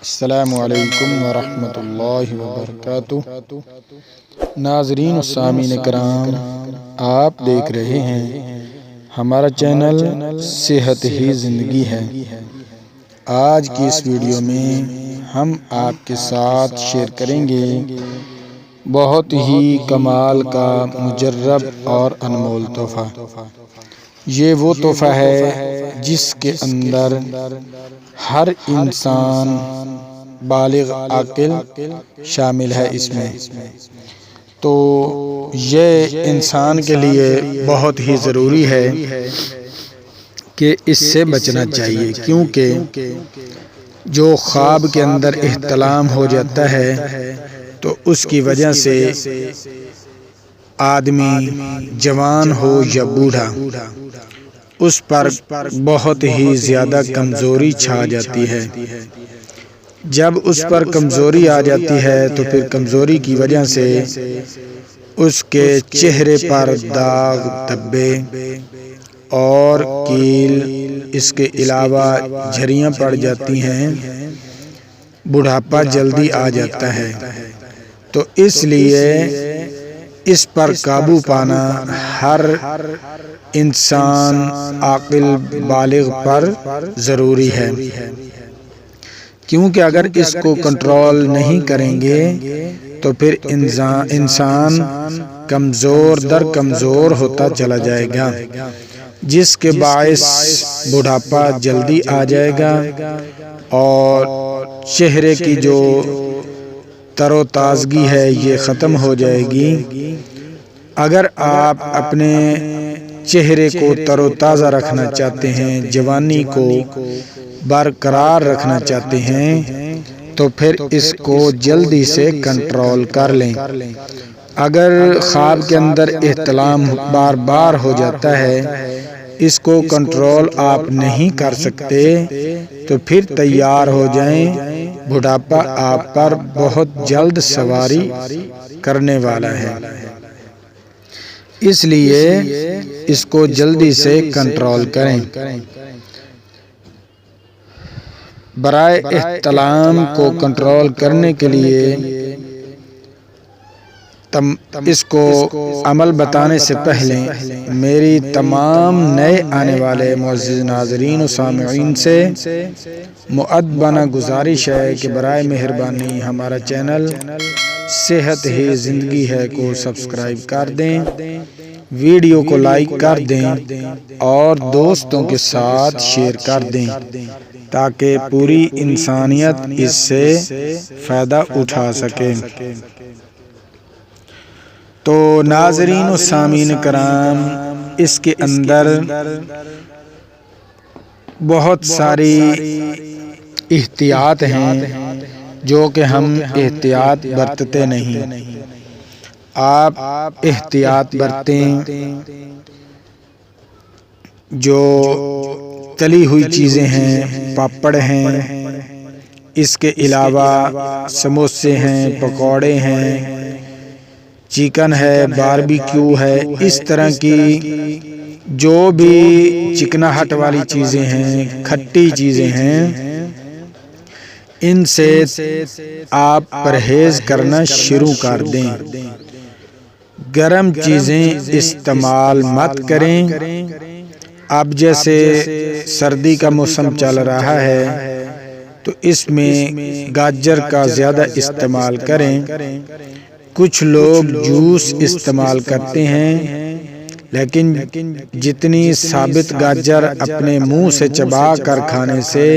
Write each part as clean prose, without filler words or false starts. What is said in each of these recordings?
السلام علیکم ورحمۃ اللہ وبرکاتہ۔ ناظرین و سامعین کرام، آپ دیکھ رہے ہیں ہمارا چینل صحت ہی زندگی ہے۔ آج کی اس ویڈیو میں ہم آپ کے ساتھ شیئر کریں گے بہت ہی کمال کا مجرب اور انمول تحفہ۔ یہ وہ تحفہ ہے جس کے اندر ہر انسان بالغ عاقل شامل ہے۔ اس میں تو یہ انسان کے لیے بہت ہی ضروری ہے کہ اس سے بچنا چاہیے، کیونکہ جو خواب کے اندر احتلام ہو جاتا ہے تو اس کی وجہ سے آدمی جوان ہو یا بوڑھا اس پر بہت ہی زیادہ کمزوری چھا جاتی ہے۔ جب اس پر کمزوری آ جاتی ہے تو پھر کمزوری کی وجہ سے اس کے چہرے پر داغ، دھبے اور کیل، اس کے علاوہ جھریاں پڑ جاتی ہیں، بڑھاپا جلدی آ جاتا ہے۔ تو اس لیے اس پر قابو پانا ہر انسان عاقل بالغ پر ضروری ہے، کیونکہ اگر اس کو کنٹرول نہیں کریں گے تو پھر انسان کمزور در کمزور ہوتا چلا جائے گا، جس کے باعث بڑھاپا جلدی آ جائے گا اور چہرے کی جو تر و تازگی ہے یہ ختم ہو جائے گی۔ اگر آپ اپنے چہرے کو تر و تازہ رکھنا چاہتے ہیں، جوانی کو برقرار رکھنا چاہتے ہیں، تو پھر اس کو جلدی سے کنٹرول کر لیں۔ اگر خواب کے اندر احتلام بار بار ہو جاتا ہے، اس کو کنٹرول آپ نہیں کر سکتے تو پھر تیار ہو جائیں، بڑھاپا آپ پر بہت جلد سواری کرنے والا ہے۔ اس لیے اس کو جلدی سے کنٹرول کریں۔ برائے احتلام کو کنٹرول کرنے کے لیے اس کو عمل بتانے سے پہلے میری تمام نئے آنے والے معزز ناظرین و سامعین سے مؤدبانہ گزارش ہے کہ برائے مہربانی ہمارا چینل صحت ہی زندگی ہے کو سبسکرائب کر دیں، ویڈیو کو لائک کر دیں اور دوستوں کے ساتھ شیئر کر دیں تاکہ پوری انسانیت اس سے فائدہ اٹھا سکے۔ تو ناظرین و سامعین کرام، اس کے اندر بہت ساری احتیاط ہیں جو کہ ہم احتیاط برتتے نہیں۔ آپ احتیاط برتیں، جو تلی ہوئی چیزیں ہیں، پاپڑ ہیں، اس کے علاوہ سموسے ہیں، پکوڑے ہیں، چکن ہے، باربیکیو ہے، اس طرح کی جو بھی چکناہٹ والی چیزیں ہیں، کھٹی چیزیں ہیں، ان سے آپ پرہیز کرنا شروع کر دیں۔ گرم چیزیں استعمال مت کریں۔ اب جیسے سردی کا موسم چل رہا ہے تو اس میں گاجر کا زیادہ استعمال کریں۔ کچھ لوگ جوس استعمال کرتے ہیں، لیکن جتنی ثابت گاجر اپنے منہ سے چبا کر کھانے سے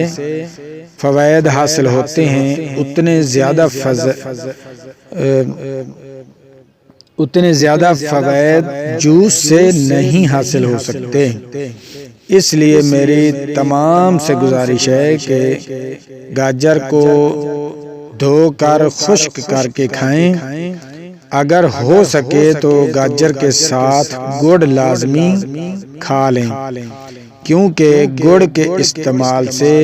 فوائد حاصل ہوتے ہیں، اتنے زیادہ فوائد جوس سے نہیں حاصل ہو سکتے۔ اس لیے میری تمام سے گزارش ہے کہ گاجر کو دھو کر خشک کر کے کھائیں۔ اگر ہو سکے تو گاجر کے ساتھ گڑ لازمی کھا لیں، کیونکہ گڑ کے استعمال سے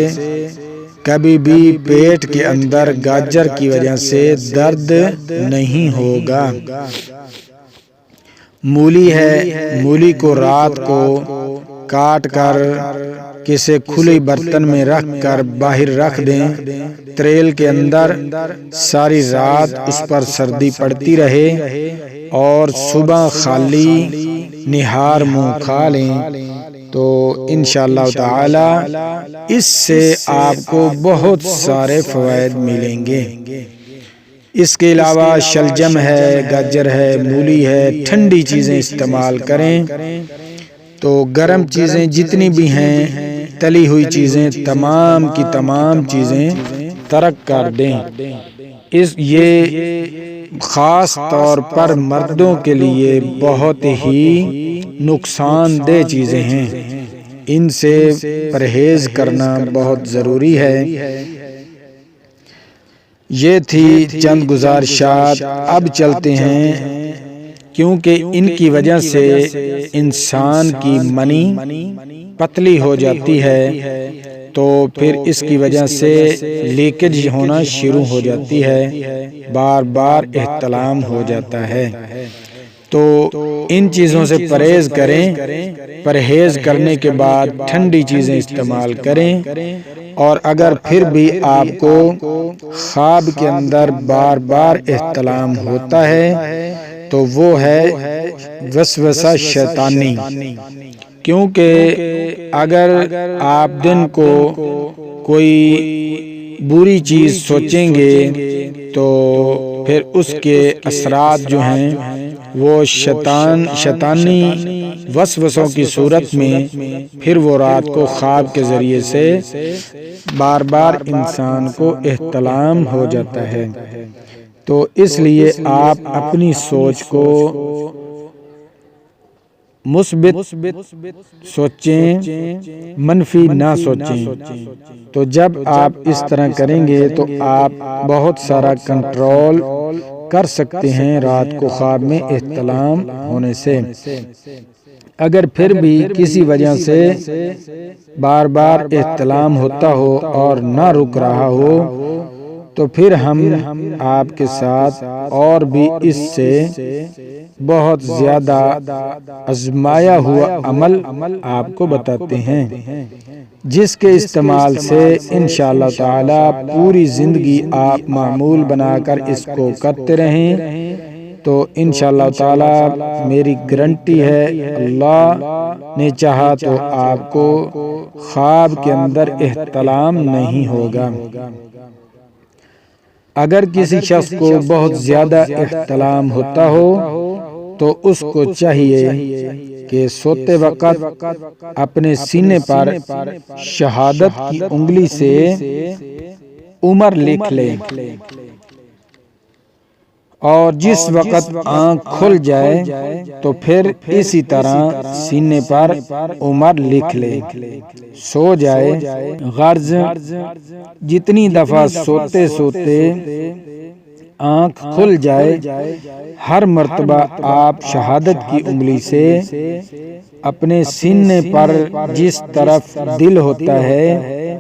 کبھی بھی پیٹ کے اندر گاجر کی وجہ سے درد نہیں ہوگا۔ مولی ہے، مولی کو رات کو کاٹ کر کسی کھلی برتن میں رکھ کر باہر رکھ دیں، تریل کے اندر ساری رات اس پر سردی پڑتی رہے اور صبح خالی نہار منہ کھا لیں تو انشاءاللہ تعالی اس سے آپ کو بہت سارے فوائد ملیں گے۔ اس کے علاوہ شلجم ہے، گاجر ہے، مولی ہے، ٹھنڈی چیزیں استعمال کریں تو گرم چیزیں جتنی بھی ہیں، تلی ہوئی چیزیں، تمام کی تمام چیزیں ترک کر دیں۔ یہ خاص طور پر مردوں کے لیے بہت ہی نقصان دہ چیزیں ہیں، ان سے پرہیز کرنا بہت ضروری ہے۔ یہ تھی چند گزارشات، اب چلتے ہیں کیونکہ ان کی وجہ سے انسان کی منی پتلی ہو جاتی ہے تو پھر اس کی وجہ سے لیکیج ہونا شروع ہو جاتی ہے، بار بار احتلام ہو جاتا ہے۔ تو ان چیزوں سے پرہیز کریں، پرہیز کرنے کے بعد ٹھنڈی چیزیں استعمال کریں، اور اگر پھر بھی آپ کو خواب کے اندر بار بار احتلام ہوتا ہے تو وہ ہے وسوسہ شیطانی، کیونکہ اگر آپ دن کو کوئی بری چیز سوچیں گے تو پھر اس کے اثرات جو ہیں وہ شیطانی وسوسوں کی صورت میں پھر وہ رات کو خواب کے ذریعے سے بار بار انسان کو احتلام ہو جاتا ہے۔ تو اس لیے آپ اپنی سوچ کو مثبت سوچیں، منفی نہ سوچیں۔ تو جب آپ اس طرح کریں گے تو آپ بہت سارا کنٹرول کر سکتے ہیں رات کو خواب میں احتلام ہونے سے۔ اگر پھر بھی کسی وجہ سے بار بار احتلام ہوتا ہو اور نہ رک رہا ہو تو پھر ہم آپ کے ساتھ اور بھی اس سے بہت زیادہ آزمایا ہوا عمل آپ کو بتاتے ہیں، جس کے استعمال سے انشاءاللہ تعالی پوری زندگی آپ معمول بنا کر اس کو کرتے رہیں تو انشاءاللہ تعالی میری گارنٹی ہے، اللہ نے چاہا تو آپ کو خواب کے اندر احتلام نہیں ہوگا۔ اگر کسی شخص کو بہت زیادہ احتلام ہوتا ہو تو اس کو چاہیے کہ سوتے وقت اپنے سینے پر شہادت کی انگلی سے عمر لکھ لے، اور جس وقت آنکھ کھل جائے تو پھر اسی طرح سینے پر عمر لکھ لے، سو جائے۔ غرض جتنی دفعہ سوتے سوتے آنکھ کھل جائے، ہر مرتبہ آپ شہادت کی انگلی سے اپنے سینے پر جس طرف دل ہوتا ہے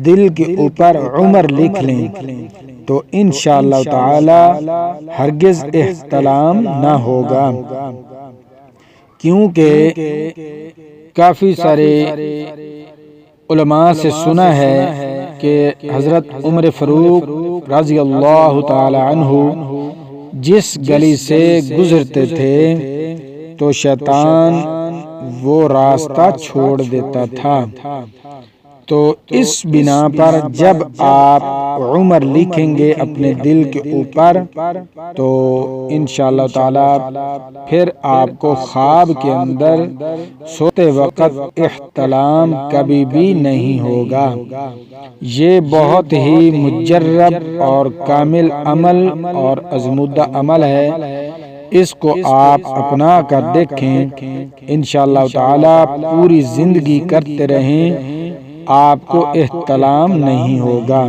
دل کے اوپر عمر لکھ لیں تو انشاءاللہ تعالی ہرگز احتلام نہ ہوگا۔ کیونکہ کافی سارے علماء سے سنا ہے کہ حضرت عمر فاروق رضی اللہ تعالی عنہ جس گلی سے گزرتے تھے تو شیطان وہ راستہ چھوڑ دیتا تھا۔ تو اس بنا پر جب آپ عمر لکھیں گے اپنے دل کے اوپر تو انشاءاللہ تعالی پھر آپ کو خواب کے اندر سوتے وقت احتلام کبھی بھی نہیں ہوگا۔ یہ بہت ہی مجرب اور کامل عمل اور آزمودہ عمل ہے، اس کو آپ اپنا کر دیکھیں، انشاءاللہ تعالی پوری زندگی کرتے رہیں، آپ کو احتلام نہیں ہوگا۔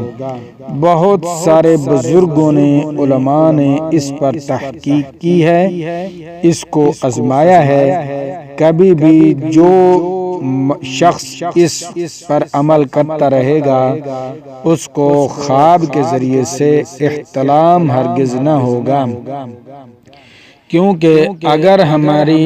بہت سارے بزرگوں نے، علماء نے اس پر تحقیق کی ہے، اس کو آزمایا ہے۔ کبھی بھی جو شخص اس پر عمل کرتا رہے گا اس کو خواب کے ذریعے سے احتلام ہرگز نہ ہوگا، کیونکہ اگر ہماری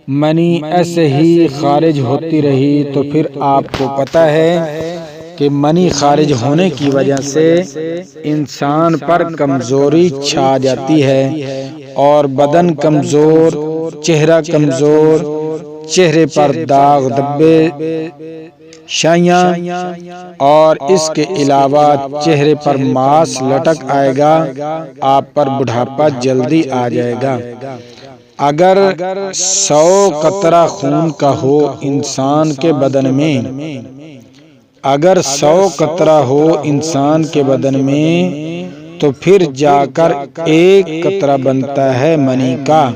منی ایسے ہی خارج ہوتی رہی تو پھر آپ کو پتہ ہے کہ منی خارج ہونے کی وجہ سے انسان پر کمزوری چھا جاتی ہے اور بدن کمزور، چہرہ کمزور، چہرے پر داغ دھبے، شائیاں اور اس کے علاوہ چہرے پر ماس لٹک آئے گا، آپ پر بڑھاپا جلدی آ جائے گا۔ اگر 100 قطرہ خون کا ہو انسان کے بدن میں، اگر 100 قطرہ ہو انسان کے بدن میں تو پھر جا کر 1 قطرہ بنتا ہے منی کا۔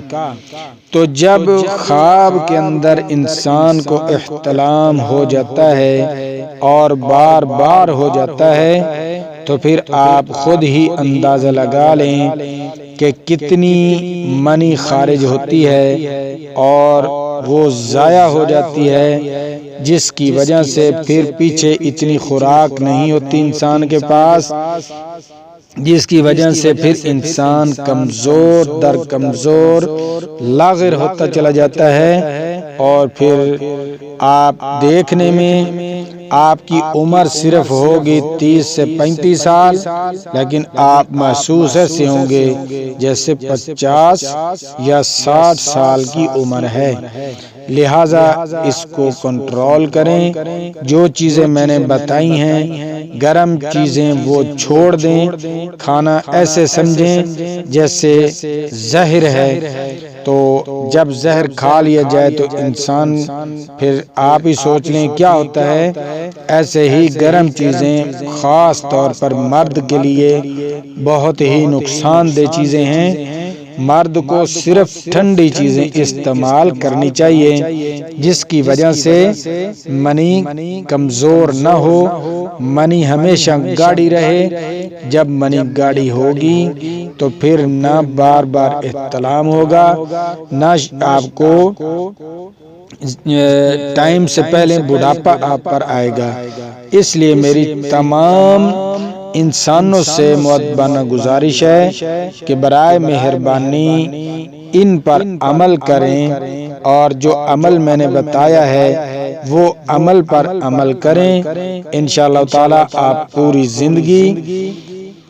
تو جب خواب کے اندر انسان کو احتلام ہو جاتا ہے اور بار بار ہو جاتا ہے تو پھر آپ خود ہی اندازہ لگا لیں کہ کتنی منی خارج ہوتی ہے اور وہ ضائع ہو جاتی ہے، جس کی وجہ سے پھر پیچھے اتنی خوراک نہیں ہوتی انسان کے پاس، جس کی وجہ سے پھر انسان کمزور در کمزور لاغر ہوتا چلا جاتا ہے، اور پھر آپ دیکھنے میں آپ کی عمر صرف ہوگی 30 سے 35 سال، لیکن آپ محسوس ایسے ہوں گے جیسے 50 یا 60 سال کی عمر ہے۔ لہٰذا اس کو کنٹرول کریں۔ جو چیزیں میں نے بتائی ہیں، گرم چیزیں وہ چھوڑ دیں، کھانا ایسے سمجھیں جیسے زہر ہے، تو جب زہر کھا لیا جائے تو انسان پھر آپ ہی سوچ لیں کیا ہوتا ہے۔ ایسے ہی گرم چیزیں خاص طور پر مرد کے لیے بہت ہی نقصان دہ چیزیں ہیں۔ مرد کو صرف ٹھنڈی چیزیں استعمال کرنی چاہیے، جس کی وجہ سے منی کمزور نہ ہو، منی ہمیشہ گاڑی رہے۔ جب منی گاڑی ہوگی تو پھر نہ بار بار احتلام ہوگا، نہ آپ کو ٹائم سے پہلے بڑھاپا آپ پر آئے گا۔ اس لیے میری تمام انسانوں سے مؤدبانہ گزارش ہے کہ برائے مہربانی ان پر عمل کریں، اور جو عمل میں نے بتایا ہے وہ عمل پر عمل کریں۔ انشاءاللہ تعالی آپ پوری زندگی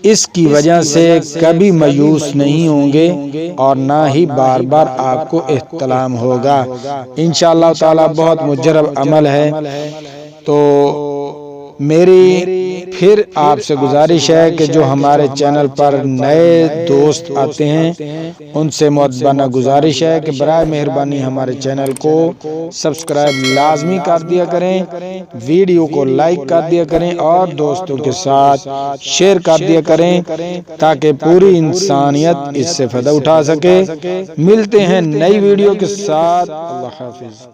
اس کی وجہ سے کبھی مایوس نہیں ہوں گے اور نہ ہی بار بار آپ کو احتلام ہوگا۔ انشاءاللہ تعالی بہت مجرب عمل ہے۔ تو میری پھر آپ سے گزارش ہے کہ جو ہمارے چینل پر نئے دوست آتے ہیں ان سے مؤدبانہ گزارش ہے کہ برائے مہربانی ہمارے چینل کو سبسکرائب لازمی کر دیا کریں، ویڈیو کو لائک کر دیا کریں اور دوستوں کے ساتھ شیئر کر دیا کریں تاکہ پوری انسانیت اس سے فائدہ اٹھا سکے۔ ملتے ہیں نئی ویڈیو کے ساتھ۔ اللہ حافظ۔